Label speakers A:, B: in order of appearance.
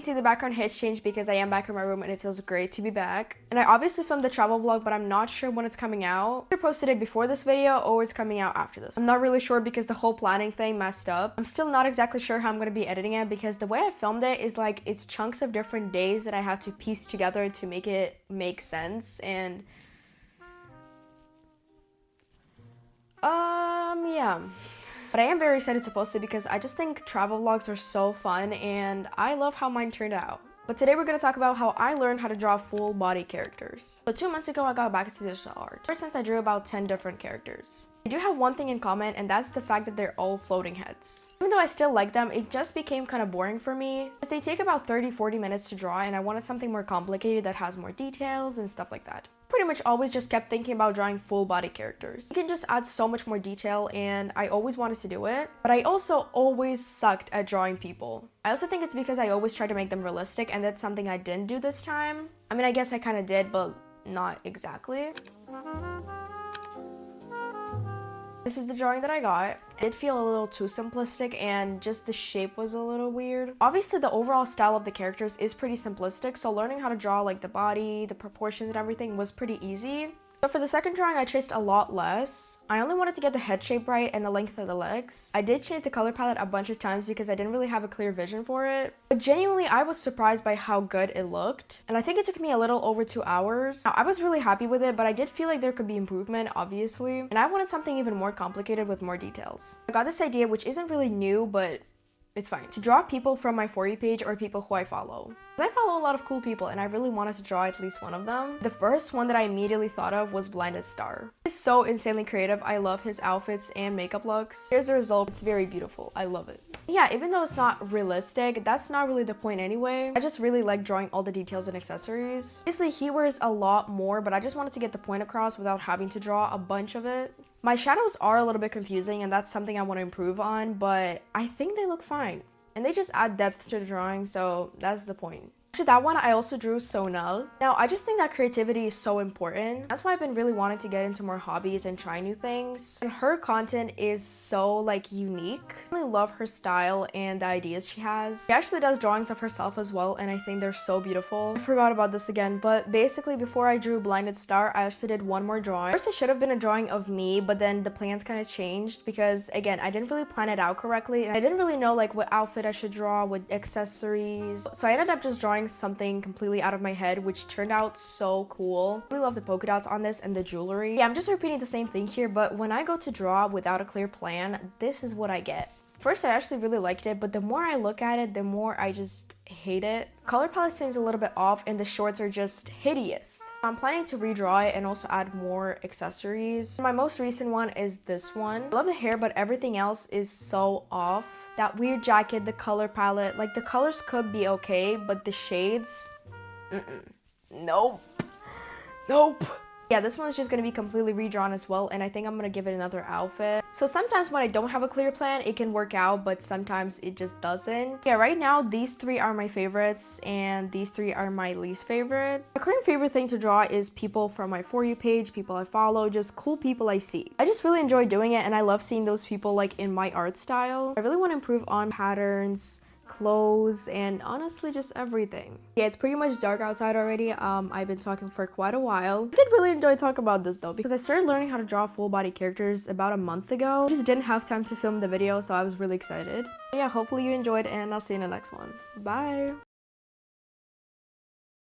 A: see the background has changed because I am back in my room and it feels great to be back. And I obviously filmed the travel vlog, but I'm not sure when it's coming out. I posted it before this video or it's coming out after this. I'm not really sure because the whole planning thing messed up. I'm still not exactly sure how I'm going to be editing it because the way I filmed it is like it's chunks of different days that I have to piece together to make it make sense. And yeah. But I am very excited to post it because I just think travel vlogs are so fun and I love how mine turned out. But today we're going to talk about how I learned how to draw full body characters. So 2 months ago I got back into digital art. Ever since I drew about 10 different characters. I do have one thing in common, and that's the fact that they're all floating heads. Even though I still like them, it just became kind of boring for me because they take about 30-40 minutes to draw and I wanted something more complicated that has more details and stuff like that. Pretty much always just kept thinking about drawing full body characters. You can just add so much more detail and I always wanted to do it, but I also always sucked at drawing people. I also think it's because I always try to make them realistic, and that's something I didn't do this time. I mean, I guess I kind of did, but not exactly. This is the drawing that I got. It did feel a little too simplistic and just the shape was a little weird. Obviously, the overall style of the characters is pretty simplistic, so learning how to draw like the body, the proportions and everything was pretty easy. So for the second drawing, I traced a lot less. I only wanted to get the head shape right and the length of the legs. I did change the color palette a bunch of times because I didn't really have a clear vision for it. But genuinely, I was surprised by how good it looked. And I think it took me a little over 2 hours. Now, I was really happy with it, but I did feel like there could be improvement, obviously. And I wanted something even more complicated with more details. I got this idea, which isn't really new, but it's fine, to draw people from my For You page or people who I follow. I follow a lot of cool people and I really wanted to draw at least one of them. The first one that I immediately thought of was Blinded Star. He's so insanely creative. I love his outfits and makeup looks. Here's the result. It's very beautiful. I love it. Yeah, even though it's not realistic, that's not really the point anyway. I just really like drawing all the details and accessories. Obviously, he wears a lot more, but I just wanted to get the point across without having to draw a bunch of it. My shadows are a little bit confusing and that's something I want to improve on, but I think they look fine. And they just add depth to the drawing, so that's the point. After that one, I also drew Sonal. Now, I just think that creativity is so important. That's why I've been really wanting to get into more hobbies and try new things. And her content is so like unique. I really love her style and the ideas she has. She actually does drawings of herself as well, and I think they're so beautiful. I forgot about this again, but basically before I drew Blinded Star, I also did one more drawing. First, it should have been a drawing of me, but then the plans kind of changed because again, I didn't really plan it out correctly. And I didn't really know like what outfit I should draw, what accessories. So I ended up just drawing something completely out of my head, which turned out so cool. I really love the polka dots on this and the jewelry. Yeah, I'm just repeating the same thing here, but when I go to draw without a clear plan, this is what I get. First, I actually really liked it, but the more I look at it, the more I just hate it. Color palette seems a little bit off and the shorts are just hideous. I'm planning to redraw it and also add more accessories. My most recent one is this one. I love the hair, but everything else is so off. That weird jacket, the color palette, like the colors could be okay, but the shades, nope, nope. Yeah, this one is just going to be completely redrawn as well, and I think I'm going to give it another outfit. So sometimes when I don't have a clear plan, it can work out, but sometimes it just doesn't. Yeah, right now, these 3 are my favorites, and these 3 are my least favorite. My current favorite thing to draw is people from my For You page, people I follow, just cool people I see. I just really enjoy doing it, and I love seeing those people like in my art style. I really want to improve on patterns, clothes, and honestly just everything. Yeah, it's pretty much dark outside already. I've been talking for quite a while. I did really enjoy talking about this though because I started learning how to draw full body characters about a month ago. I just didn't have time to film the video, so I was really excited. Yeah, hopefully you enjoyed and I'll see you in the next one. Bye.